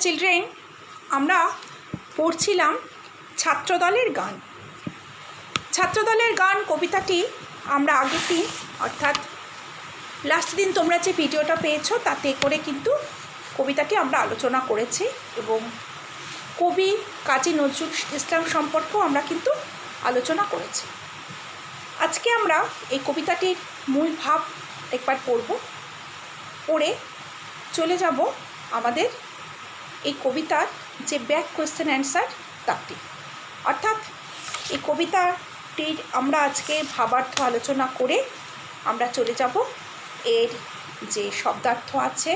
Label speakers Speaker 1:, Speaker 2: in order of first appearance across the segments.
Speaker 1: Children, আমরা পড়ছিলাম ছাত্রদলের গান। ছাত্রদলের গান কবিতাটি আমরা আগের দিন অর্থাৎ লাস্ট দিন তোমরা যে ভিডিওটা পেয়েছো তাতে করে কিন্তু কবিতাটি আমরা আলোচনা করেছি এবং কবি কাজী নজরুল ইসলাম সম্পর্কেও আমরা কিন্তু আলোচনা করেছি। আজকে আমরা এই কবিতাটির মূল ভাব একবার পড়ব, পড়ে চলে যাব আমাদের এই কবিতার যে ব্যাক কোয়েশ্চেন অ্যান্সার তাতে। অর্থাৎ এই কবিতাটির আমরা আজকে ভাবার্থ আলোচনা করে আমরা চলে যাব এর যে শব্দার্থ আছে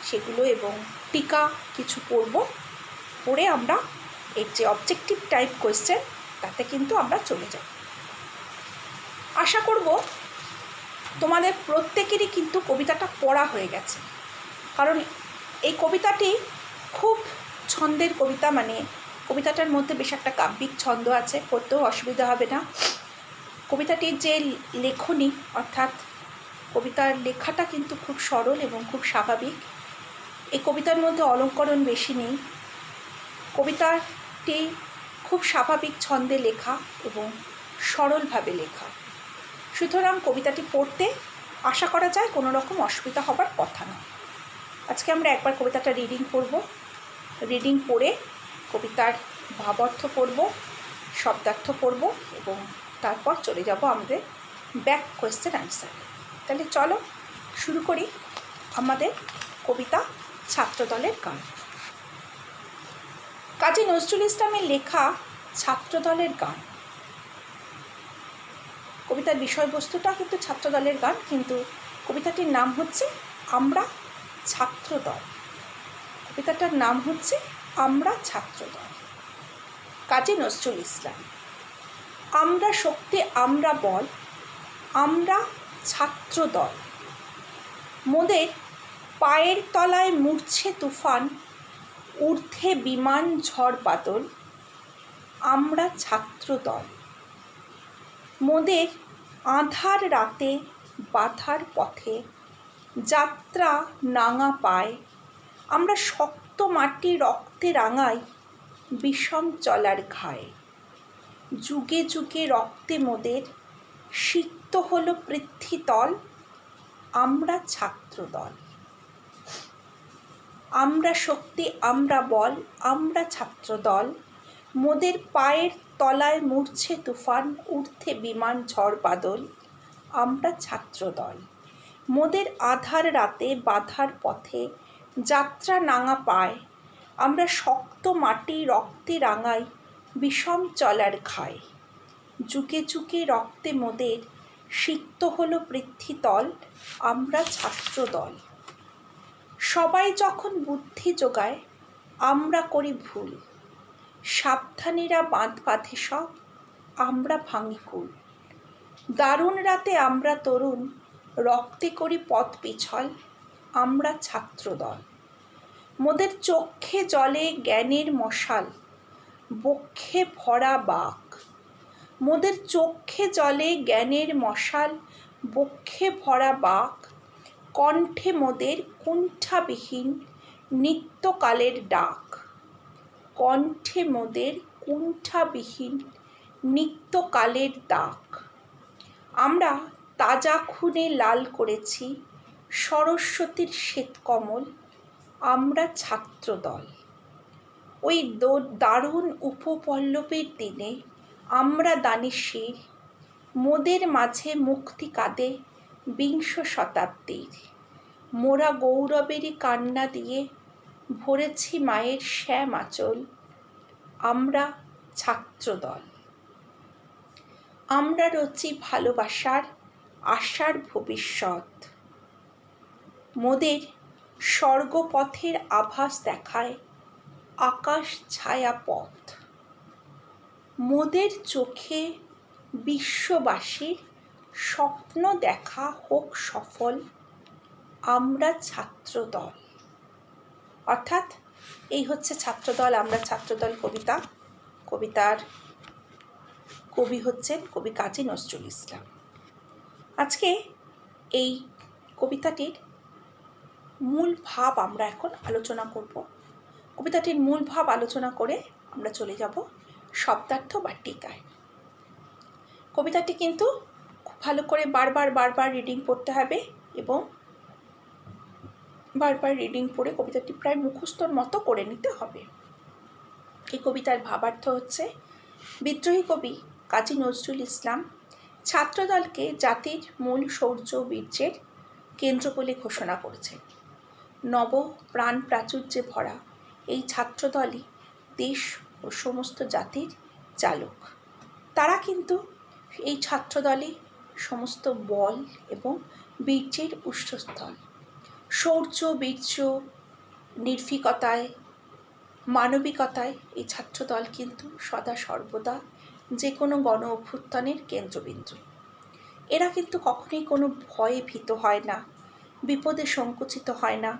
Speaker 1: সেগুলো এবং টিকা কিছু পড়ব, পড়ে আমরা এর যে অবজেক্টিভ টাইপ কোয়েশ্চেন তাতে কিন্তু আমরা চলে যাব। আশা করব তোমাদের প্রত্যেকেরই কিন্তু কবিতাটা পড়া হয়ে গেছে, কারণ এই কবিতাটি খুব ছন্দের কবিতা, মানে কবিতাটার মধ্যে বেশ একটা কাব্যিক ছন্দ আছে, পড়তেও অসুবিধা হবে না। কবিতাটির যে লেখনী অর্থাৎ কবিতার লেখাটা কিন্তু খুব সরল এবং খুব স্বাভাবিক। এই কবিতার মধ্যে অলঙ্করণ বেশি নেই, কবিতাটি খুব স্বাভাবিক ছন্দে লেখা এবং সরলভাবে লেখা। সুতরাং কবিতাটি পড়তে আশা করা যায় কোনো রকম অসুবিধা হবার কথা না। আজকে আমরা একবার কবিতাটা রিডিং পড়ব, রিডিং পড়ে কবিতার ভাবার্থ পড়ব, শব্দার্থ পড়ব এবং তারপর চলে যাব আমাদের ব্যাক কোয়েশ্চেন অ্যান্সার। তাহলে চলো শুরু করি আমাদের কবিতা ছাত্রদলের গান। কাজী নজরুল ইসলামের লেখা ছাত্রদলের গান। কবিতার বিষয়বস্তুটা কিন্তু ছাত্রদলের গান, কিন্তু কবিতাটির নাম হচ্ছে আমরা ছাত্রদল। কবিতাটার নাম হচ্ছে আমরা ছাত্রদল, কাজী নজরুল ইসলাম। আমরা শক্তি আমরা বল, আমরা ছাত্রদল। মোদের পায়ের তলায় মুড়ছে তুফান, ঊর্ধ্বে বিমান ঝড় বাদল। আমরা ছাত্রদল। মোদের আঁধার রাতে বাধার পথে যাত্রা নাঙা পায়। আমরা শক্ত মাটি রক্তে রাঙাই বিষম চলার ঘায়ে। যুগে যুগে রক্তে মোদের সিক্ত হলো পৃথ্বীতল। আমরা ছাত্রদল। আমরা শক্তি আমরা বল, আমরা ছাত্রদল। মোদের পায়ের তলায় মুড়ছে তুফান, ঊর্ধ্বে বিমান ঝড় বাদল। আমরা ছাত্রদল। মোদের আধার রাতে বাধার পথে যাত্রা নাঙা পায়। আমরা শক্ত মাটি রক্তে রাঙাই বিষম চলার ঘায়ে। যুগে যুগে রক্তে মোদের সিক্ত হলো পৃথ্বীতল। আমরা ছাত্রদল। সবাই যখন বুদ্ধি জোগায় আমরা করি ভুল। সাবধানীরা বাঁধ বাঁধে সব, আমরা ভাঙি কুল। দারুণ রাতে আমরা তরুণ, রক্তে করি পথ পিছল। আমরা ছাত্রদল। মোদের চক্ষে জলে জ্ঞানের মশাল, বক্ষে ভরা বাক। মোদের চক্ষে জলে জ্ঞানের মশাল, বক্ষে ভরা বাক। কণ্ঠে মোদের কুণ্ঠাবিহীন নিত্যকালের ডাক। কণ্ঠে মোদের কুণ্ঠাবিহীন নিত্যকালের ডাক। আমরা তাজা খুনে লাল করেছি সরস্বতীর শ্বেতকমল। আমরা ছাত্রদল। ওই দারুণ উপপল্লবের দিনে আমরা দানিশীর। মোদের মাঝে মুক্তি কাঁদে বিংশ শতাব্দীর। মোরা গৌরবেরই কান্না দিয়ে ভরেছি মায়ের শ্যাম আঁচল। আমরা ছাত্রদল। আমরা রচি ভালোবাসার আশার ভবিষ্যৎ। মোদের স্বর্গপথের আভাস দেখায় আকাশ ছায়া পথ। মোদের চোখে বিশ্ববাসীর স্বপ্ন দেখা হোক সফল। আমরা ছাত্রদল। অর্থাৎ এই হচ্ছে ছাত্রদল আমরা ছাত্রদল কবিতা। কবিতার কবি হচ্ছেন কবি কাজী নজরুল ইসলাম। আজকে এই কবিতাটির মূল ভাব আমরা এখন আলোচনা করব। কবিতাটির মূল ভাব আলোচনা করে আমরা চলে যাব শব্দার্থ বা টিকায়। কবিতাটি কিন্তু খুব ভালো করে বারবার রিডিং পড়তে হবে এবং বারবার রিডিং পড়ে কবিতাটি প্রায় মুখস্থর মতো করে নিতে হবে। এই কবিতার ভাবার্থ হচ্ছে, বিদ্রোহী কবি কাজী নজরুল ইসলাম ছাত্রদলকে জাতির মূল শৌর্য বীর্যের কেন্দ্র বলে ঘোষণা করেছেন। নব প্রাণ প্রাচুর্যে ভরা এই ছাত্রদলই দেশ ও সমস্ত জাতির চালক। তারা কিন্তু এই ছাত্রদলে সমস্ত বল এবং বীর্যের উৎসস্থল। শৌর্য বীর্য নির্ভীকতায় মানবিকতায় এই ছাত্রদল কিন্তু সদা সর্বদা যে কোনো গণ অভ্যুত্থানের কেন্দ্রবিন্দু। এরা কিন্তু কখনোই কোনো ভয়ে ভীত হয় না, বিপদে সংকুচিত হয় না।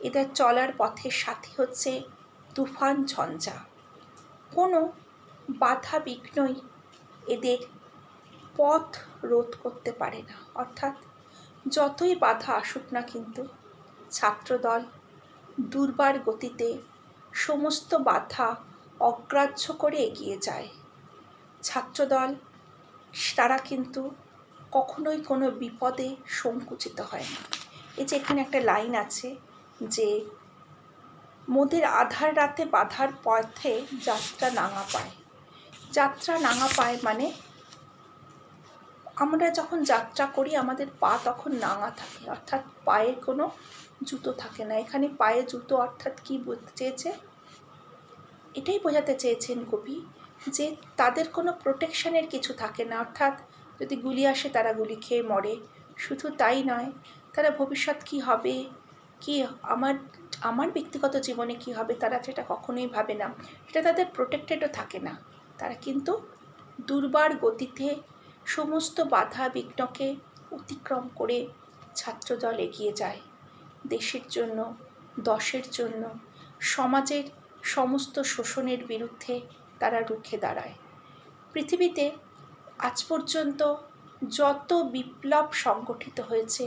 Speaker 1: এদের চলার পথের সাথী হচ্ছে তুফান ঝঞ্ঝা। কোনো বাধা বিঘ্নই এদের পথ রোধ করতে পারে না। অর্থাৎ যতই বাধা আসুক না, কিন্তু ছাত্রদল দুর্বার গতিতে সমস্ত বাধা অগ্রাহ্য করে এগিয়ে যায়। ছাত্রদল তারা কিন্তু কখনোই কোনো বিপদে সংকুচিত হয় না। এই যে এখানে একটা লাইন আছে যে, মোদের আধার রাতে বাধার পথে যাত্রা নাঙা পায়। যাত্রা নাঙা পায় মানে আমরা যখন যাত্রা করি আমাদের পা তখন নাঙা থাকে, অর্থাৎ পায়ে কোনো জুতো থাকে না। এখানে পায়ে জুতো অর্থাৎ কি বলতে চেয়েছে? এটাই বোঝাতে চেয়েছেন কবি যে তাদের কোনো প্রোটেকশনের কিছু থাকে না। অর্থাৎ যদি গুলি আসে তারা গুলি খেয়ে মরে। শুধু তাই নয়, তারা ভবিষ্যৎ কি হবে, কি আমার ব্যক্তিগত জীবনে কি হবে, তারা সেটা কখনোই ভাবে না। সেটা তাদের প্রোটেক্টেডও থাকে না। তারা কিন্তু দুর্বার গতিতে সমস্ত বাধা বিঘ্নকে অতিক্রম করে ছাত্রদল এগিয়ে যায়। দেশের জন্য, দশের জন্য, সমাজের সমস্ত শোষণের বিরুদ্ধে তারা রুখে দাঁড়ায়। পৃথিবীতে আজ পর্যন্ত যত বিপ্লব সংগঠিত হয়েছে,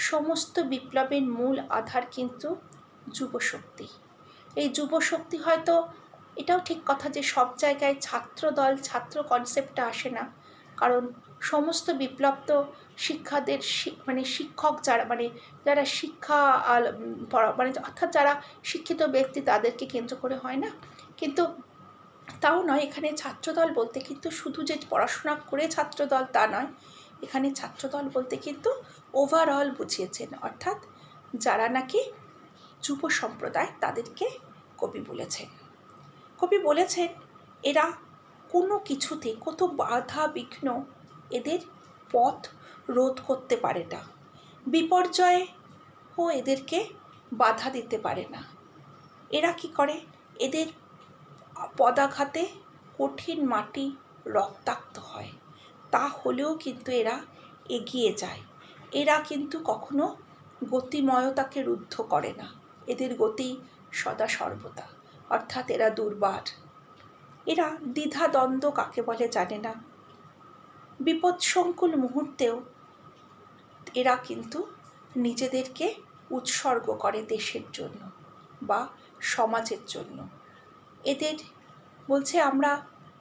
Speaker 1: সমস্ত বিপ্লবের মূল আধার কিন্তু যুবশক্তি। এই যুবশক্তি, হয়তো এটাও ঠিক কথা যে সব জায়গায় ছাত্রদল ছাত্র কনসেপ্টটা আসে না, কারণ সমস্ত বিপ্লব তো শিক্ষাদের শিক্ষক যারা শিক্ষা অর্থাৎ যারা শিক্ষিত ব্যক্তি তাদেরকে কেন্দ্র করে হয় না। কিন্তু তাও নয়, এখানে ছাত্রদল বলতে কিন্তু শুধু যে পড়াশোনা করে ছাত্রদল তা নয়। এখানে ছাত্রদল বলতে কিন্তু ওভারঅল বুঝিয়েছেন, অর্থাৎ যারা নাকি যুব সম্প্রদায় তাদেরকে কবি বলেছেন এরা কোনো কিছুতে কত বাধা বিঘ্ন এদের পথ রোধ করতে পারে না, বিপর্যয়ও এদেরকে বাধা দিতে পারে না। এরা কি করে? এদের পদাঘাতে কঠিন মাটি রক্তাক্ত হয়, তা হলেও কিন্তু এরা এগিয়ে যায়। এরা কিন্তু কখনো গতিময়তাকে রুদ্ধ করে না। এদের গতি সদা সর্বদা, অর্থাৎ এরা দুর্বার। এরা দ্বিধা দ্বন্দ্ব কাকে বলে জানে না। বিপদসংকুল মুহূর্তেও এরা কিন্তু নিজেদেরকে উৎসর্গ করে দেশের জন্য বা সমাজের জন্য। এদের বলছে, আমরা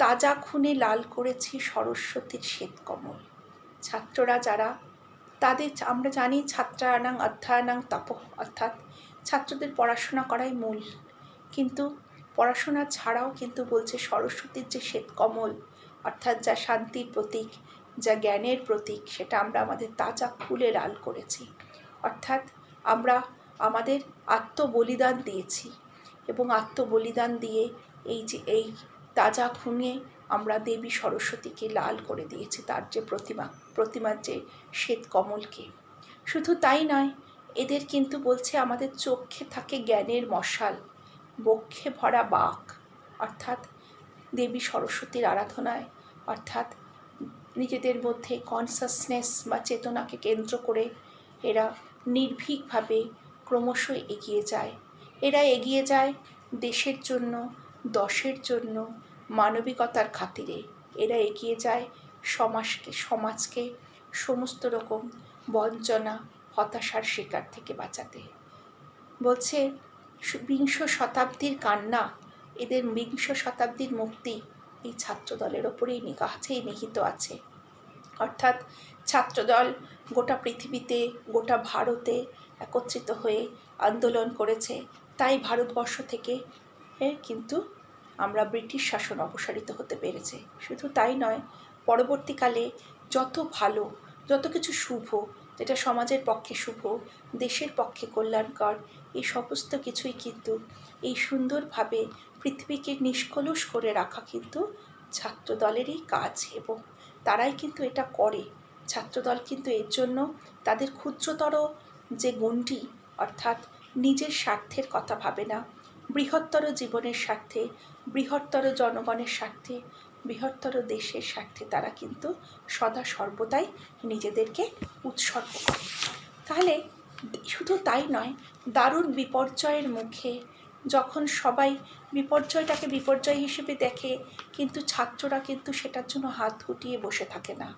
Speaker 1: তাজা খুনে লাল করেছি সরস্বতীর শ্বেতকমল। ছাত্ররা যারা, তাদের আমরা জানি ছাত্রানাং অধ্যয়নাং তপঃ, অর্থাৎ ছাত্রদের পড়াশোনা করাই মূল। কিন্তু পড়াশোনা ছাড়াও কিন্তু বলছে সরস্বতীর যে শ্বেতকমল, অর্থাৎ যা শান্তির প্রতীক, যা জ্ঞানের প্রতীক, সেটা আমরা আমাদের তাজা খুলে লাল করেছি। অর্থাৎ আমরা আমাদের আত্মবলিদান দিয়েছি এবং আত্মবলিদান দিয়ে এই তাজা খুনে আমরা দেবী সরস্বতীকে লাল করে দিয়েছি, তার যে প্রতিমার যে শ্বেতকমলকে। শুধু তাই নয়, এদের কিন্তু বলছে আমাদের চোখে থাকে জ্ঞানের মশাল, বক্ষে ভরা বাক, অর্থাৎ দেবী সরস্বতীর আরাধনায়, অর্থাৎ নিজেদের মধ্যে কনসাসনেস বা চেতনাকে কেন্দ্র করে এরা নির্ভীকভাবে ক্রমশ এগিয়ে যায়। এরা এগিয়ে যায় দেশের জন্য, দশের জন্য, মানবিকতার খাতিরে। এরা এগিয়ে যায় সমাজকে সমস্ত রকম বঞ্চনা, হতাশার শিকার থেকে বাঁচাতে। বলছে, বিংশ শতাব্দীর কান্না, এদের বিংশ শতাব্দীর মুক্তি এই ছাত্রদলের ওপরেই কাছেই নিহিত আছে। অর্থাৎ ছাত্রদল গোটা পৃথিবীতে, গোটা ভারতে একত্রিত হয়ে আন্দোলন করেছে, তাই ভারতবর্ষ থেকে কিন্তু আমরা ব্রিটিশ শাসন অপসারিত হতে পেরেছে। শুধু তাই নয়, পরবর্তীকালে যত ভালো, যত কিছু শুভ, যেটা সমাজের পক্ষে শুভ, দেশের পক্ষে কল্যাণকর, এই সমস্ত কিছুই কিন্তু এই সুন্দরভাবে পৃথিবীকে নিষ্কলুষ করে রাখা কিন্তু ছাত্রদলেরই কাজ, এবং তারাই কিন্তু এটা করে। ছাত্রদল কিন্তু এর জন্য তাদের ক্ষুদ্রতর যে গণ্ডি, অর্থাৎ নিজের স্বার্থের কথা ভাবে না, বৃহত্তর জীবনের স্বার্থে, বৃহত্তর জনগণের স্বার্থে, বৃহত্তর দেশের স্বার্থে তারা কিন্তু সদা সর্বদাই নিজেদেরকে উৎসর্গ করে। তাহলে শুধু তাই নয়, দারুণ বিপর্যয়ের মুখে যখন সবাই বিপর্যয়টাকে বিপর্যয় হিসেবে দেখে, কিন্তু ছাত্ররা কিন্তু সেটার জন্য হাত গুটিয়ে বসে থাকে না।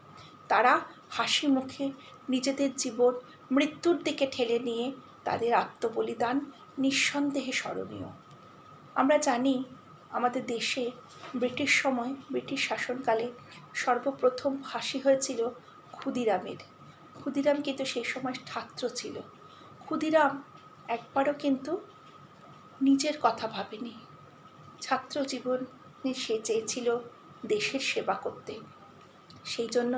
Speaker 1: তারা হাসি মুখে নিজেদের জীবন মৃত্যুর দিকে ঠেলে নিয়ে তাদের আত্মবলিদান নিঃসন্দেহে স্মরণীয়। আমরা জানি আমাদের দেশে ব্রিটিশ সময়, ব্রিটিশ শাসনকালে সর্বপ্রথম ফাঁসি হয়েছিল ক্ষুদিরামের। ক্ষুদিরাম কিন্তু সেই সময় ছাত্র ছিল। ক্ষুদিরাম একবারও কিন্তু নিজের কথা ভাবেনি। ছাত্র জীবনে সে চেয়েছিল দেশের সেবা করতে। সেই জন্য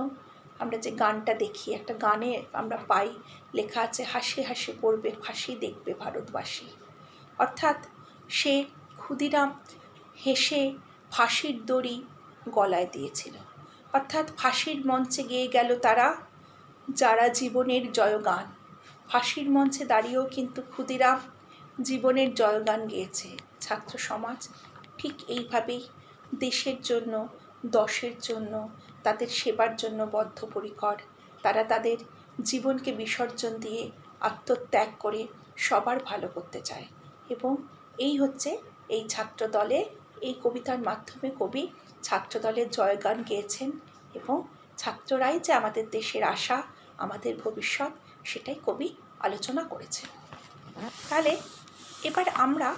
Speaker 1: আমরা যে গানটা দেখি, একটা গানে আমরা পাই লেখা আছে, হাসি হাসি পড়বে ফাঁসি দেখবে ভারতবাসী। অর্থাৎ সে ক্ষুদিরাম হেসে ফাঁসির দড়ি গলায় দিয়েছিল। অর্থাৎ ফাঁসির মঞ্চে গেয়ে গেল তারা, যারা জীবনের জয়গান। ফাঁসির মঞ্চে দাঁড়িয়েও কিন্তু ক্ষুদিরাম জীবনের জয়গান গেয়েছে। ছাত্র সমাজ ঠিক এইভাবেই দেশের জন্য, দশের জন্য, তাদের সেবার জন্য বদ্ধপরিকর। তারা তাদের জীবনকে বিসর্জন দিয়ে আত্মত্যাগ করে সবার ভালো করতে চায়। এবং এই হচ্ছে এই ছাত্রদলে, এই কবিতার মাধ্যমে কবি ছাত্রদলের জয়গান গেয়েছেন, এবং ছাত্ররাই যে আমাদের দেশের আশা, আমাদের ভবিষ্যৎ, সেটাই কবি আলোচনা করেছেন। তাহলে এবার আমরা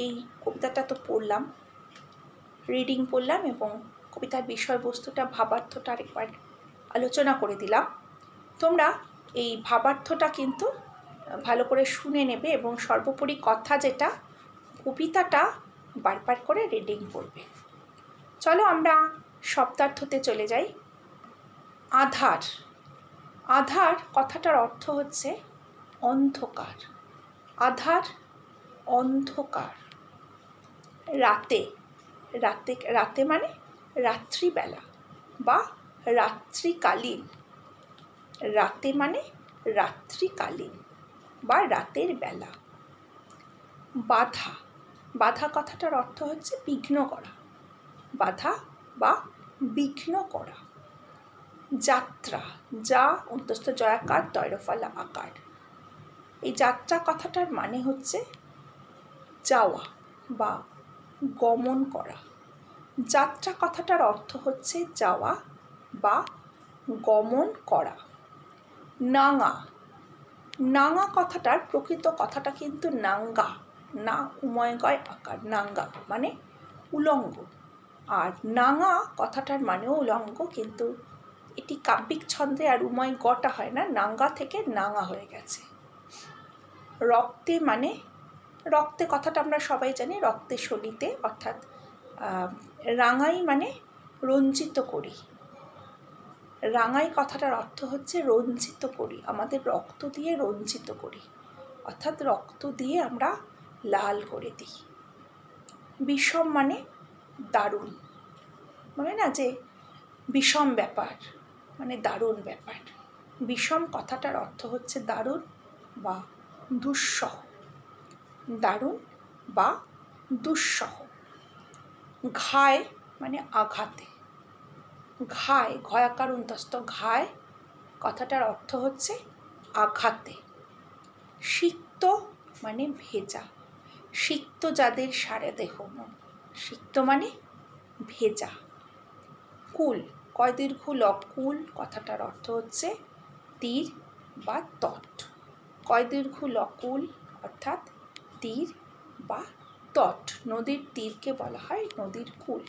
Speaker 1: এই কবিতাটা তো পড়লাম, রিডিং পড়লাম, এবং কবিতার বিষয়বস্তুটা, ভাবার্থটা আরেকবার আলোচনা করে দিলাম। তোমরা এই ভাবার্থটা কিন্তু ভালো করে শুনে নেবে, এবং সর্বোপরি কথা যেটা, কবিতাটা বারবার করে রিডিং করবে। চলো আমরা শব্দার্থতে চলে যাই। আধার। আধার কথাটার অর্থ হচ্ছে অন্ধকার। আধার, অন্ধকার। রাতে। রাতে, রাতে মানে রাত্রিবেলা বা রাত্রিকালীন। রাতে মানে রাত্রিকালীন বা রাতের বেলা। বাধা। বাধা কথাটার অর্থ হচ্ছে বিঘ্ন করা। বাধা বা বিঘ্ন করা। যাত্রা। যা অন্তস্থ জয়াকার তৈরফলা আকার। এই যাত্রা কথাটার মানে হচ্ছে যাওয়া বা গমন করা। যাত্রা কথাটার অর্থ হচ্ছে যাওয়া বা গমন করা। নাঙা। নাঙা কথাটার প্রকৃত কথাটা কিন্তু নাঙ্গা, না উময়গয় আকার, নাঙ্গা মানে উলঙ্গ। আর নাঙা কথাটার মানেও উলঙ্গ, কিন্তু এটি কাব্যিক ছন্দে আর উময় গটা হয় না, নাঙ্গা থেকে নাঙা হয়ে গেছে। রক্তে মানে, রক্তে কথাটা আমরা সবাই জানি, রক্তে শলিতে, অর্থাৎ রাঙাই মানে রঞ্জিত করি। রাঙাই কথাটার অর্থ হচ্ছে রঞ্জিত করি, আমাদের রক্ত দিয়ে রঞ্জিত করি, অর্থাৎ রক্ত দিয়ে আমরা লাল করে দিই। বিষম মানে দারুণ, মানে না যে বিষম ব্যাপার, মানে দারুণ ব্যাপার। বিষম কথাটার অর্থ হচ্ছে দারুণ বা দুঃসহ। দারুণ বা দুঃসহ। ঘায় মানে আঘাতে। ঘায়, ঘয়াকার অন্তস্থ ঘায় কথাটার অর্থ হচ্ছে আঘাতে। সিক্ত মানে ভেজা। সিক্ত যাদের সারে দেহ মন। সিক্ত মানে ভেজা। কুল, কয় দীর্ঘ লব কুল কথাটার অর্থ হচ্ছে তীর বা তট। কয় দীর্ঘ লকুল অর্থাৎ তীর বা তট, নদীর তীরকে বলা হয় নদীর কূল।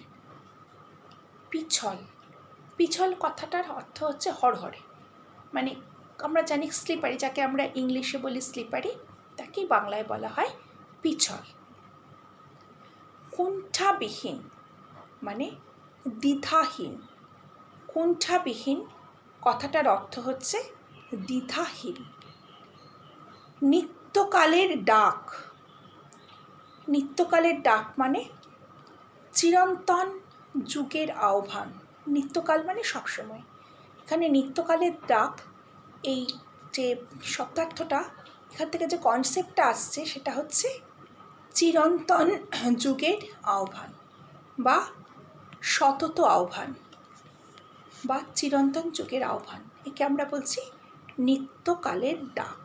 Speaker 1: পিছল, পিছল কথাটার অর্থ হচ্ছে হরহরে, মানে আমরা জানি স্লিপারি, যাকে আমরা ইংলিশে বলি স্লিপারি, তাকেই বাংলায় বলা হয় পিছল। কুণ্ঠাবিহীন মানে দ্বিধাহীন, কুণ্ঠাবিহীন কথাটার অর্থ হচ্ছে দ্বিধাহীন। নিত্যকালের ডাক, নিত্যকালের ডাক মানে চিরন্তন যুগের আহ্বান। নিত্যকাল মানে সবসময়, এখানে নিত্যকালের ডাক, এই যে শব্দার্থটা, এখান থেকে যে কনসেপ্টটা আসছে সেটা হচ্ছে চিরন্তন যুগের আহ্বান বা সতত আহ্বান বা চিরন্তন যুগের আহ্বান, একে আমরা বলছি নিত্যকালের ডাক।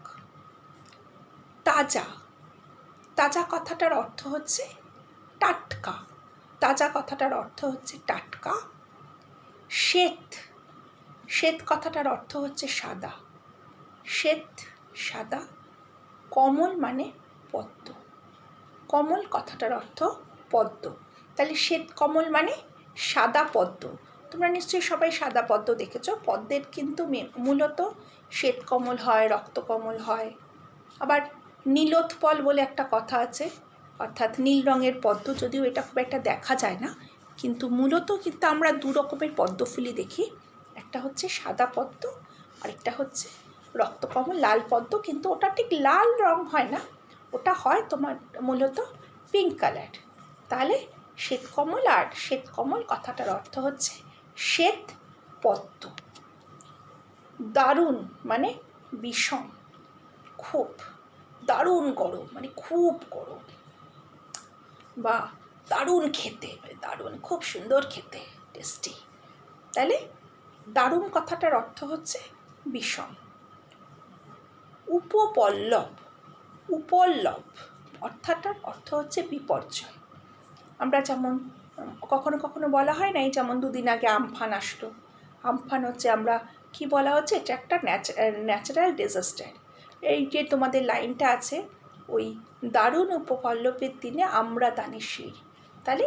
Speaker 1: তাজা, তাজা কথাটার অর্থ হচ্ছে টাটকা, তাজা কথাটার অর্থ হচ্ছে টাটকা। শ্বেত, শ্বেত কথাটার অর্থ হচ্ছে সাদা, শ্বেত সাদা। কমল মানে পদ্ম, কমল কথাটার অর্থ পদ্ম, তাহলে শ্বেত কমল মানে সাদা পদ্ম। তোমরা নিশ্চয়ই সবাই সাদা পদ্ম দেখেছ। পদ্মের কিন্তু মূলত শ্বেত কমল হয়, রক্তকমল হয়, আবার নীলোৎপল বলে একটা কথা আছে, অর্থাৎ নীল রঙের পদ্ম, যদিও এটা খুব একটা দেখা যায় না, কিন্তু মূলত কিন্তু আমরা দু রকমের পদ্মফুলি দেখি, একটা হচ্ছে সাদা পদ্ম, আরেকটা হচ্ছে রক্তকমল লাল পদ্ম, কিন্তু ওটা ঠিক লাল রং হয় না, ওটা হয় তোমার মূলত পিঙ্ক কালার। তাহলে শ্বেতকমল আর শ্বেতকমল কথাটার অর্থ হচ্ছে শ্বেত পদ্ম। দারুণ মানে বিষম, খুব, দারুণ গরম মানে খুব গরম, বা দারুণ খেতে, দারুণ খুব সুন্দর খেতে, টেস্টি। তাহলে দারুণ কথাটার অর্থ হচ্ছে বিষম। উপপল্লব, উপল্লব অর্থাৎটার অর্থ হচ্ছে বিপর্যয়। আমরা যেমন কখনো কখনো বলা হয় না, এই যেমন দুদিন আগে আমফান আসলো, আমফান হচ্ছে আমরা কি বলা হচ্ছে, এটা একটা ন্যাচারাল ডিজাস্টার। এই যে তোমাদের লাইনটা আছে, ওই দারুণ উপপল্লবের দিনে আমরা দানের শির, তাহলে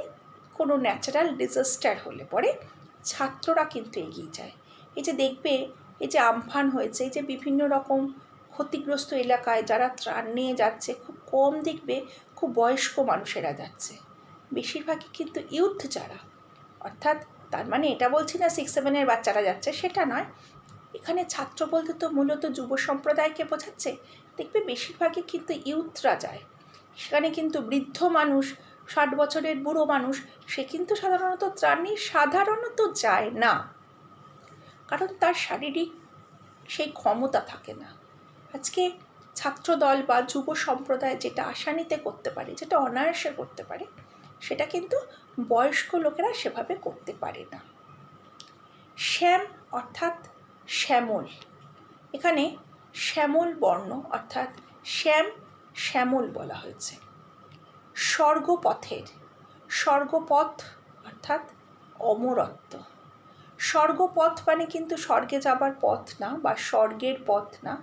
Speaker 1: কোনো ন্যাচারাল ডিজাস্টার হলে পরে ছাত্ররা কিন্তু এগিয়ে যায়। এই যে দেখবে, এই যে আমফান হয়েছে, এই যে বিভিন্ন রকম ক্ষতিগ্রস্ত এলাকায় যারা ত্রাণ নিয়ে যাচ্ছে, খুব কম দেখবে খুব বয়স্ক মানুষেরা যাচ্ছে, বেশিরভাগই কিন্তু ইউথ যারা, অর্থাৎ তার মানে এটা বলছি না 6-7 বাচ্চারা যাচ্ছে, সেটা নয়। এখানে ছাত্র বলতে তো মূলত যুব সম্প্রদায়কে বোঝাচ্ছে। দেখবে বেশিরভাগই কিন্তু ইউথরা যায়, সেখানে কিন্তু বৃদ্ধ মানুষ, 60 বছরের বুড়ো মানুষ, সে কিন্তু সাধারণত ত্রাণ নিয়ে সাধারণত যায় না, কারণ তার শারীরিক সেই ক্ষমতা থাকে না। আজকে ছাত্রদল বা যুব সম্প্রদায় যেটা আসানিতে করতে পারে, যেটা অনায়াসে করতে পারে, সেটা কিন্তু বয়স্ক লোকেরা সেভাবে করতে পারে না। শ্যাম অর্থাৎ শ্যামল, এখানে শ্যামল বর্ণ অর্থাৎ শ্যাম, শ্যামল বলা হয়েছে। স্বর্গপথের, স্বর্গপথ অর্থাৎ অমরত্ব। স্বর্গপথ মানে কিন্তু স্বর্গে যাবার পথ না, বা স্বর্গের পথ না।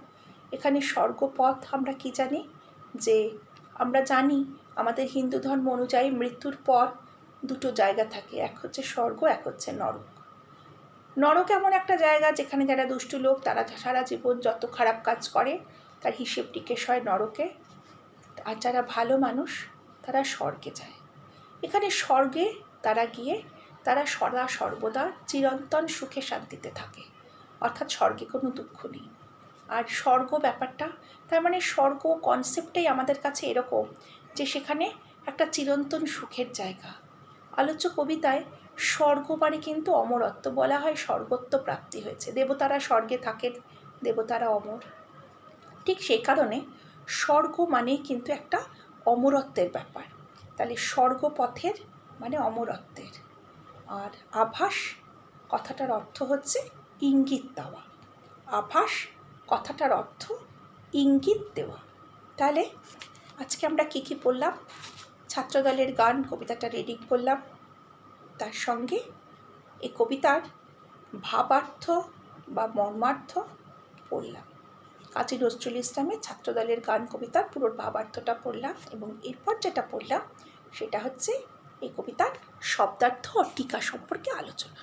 Speaker 1: এখানে স্বর্গপথ আমরা কি জানি, যে আমরা জানি আমাদের হিন্দু ধর্ম অনুযায়ী মৃত্যুর পর দুটো জায়গা থাকে, এক হচ্ছে স্বর্গ, এক হচ্ছে নরক। নরক এমন একটা জায়গা যেখানে যারা দুষ্টু লোক, তারা সারা জীবন যত খারাপ কাজ করে তার হিসেব টিকেশ হয় নরকে, আর যারা ভালো মানুষ তারা স্বর্গে যায়। এখানে স্বর্গে তারা গিয়ে তারা সদা সর্বদা চিরন্তন সুখে শান্তিতে থাকে, অর্থাৎ স্বর্গে কোনো দুঃখ নেই। আর স্বর্গ ব্যাপারটা, তার মানে স্বর্গ কনসেপ্টটাই আমাদের কাছে এরকম যে সেখানে একটা চিরন্তন সুখের জায়গা। আলোচ্য কবিতায় স্বর্গ মানে কিন্তু অমরত্ব, বলা হয় স্বর্গত্ব প্রাপ্তি হয়েছে, দেবতারা স্বর্গে থাকেন, দেবতারা অমর। ঠিক সেই কারণে স্বর্গ মানেই কিন্তু একটা অমরত্বের ব্যাপার। তাহলে স্বর্গপথের মানে অমরত্বের। আর আভাস কথাটার অর্থ হচ্ছে ইঙ্গিত দেওয়া, আভাস কথাটার অর্থ ইঙ্গিত দেওয়া। তাহলে আজকে আমরা কী কী পড়লাম, ছাত্রদলের গান কবিতাটা রিডিং করলাম, তার সঙ্গে এই কবিতার ভাবার্থ বা মর্মার্থ পড়লাম। কাজী নজরুল ইসলামের ছাত্রদলের গান কবিতার পুরো ভাবার্থটা পড়লাম, এবং এরপর যেটা পড়লাম সেটা হচ্ছে এই কবিতার শব্দার্থ ও টিকা সম্পর্কে আলোচনা।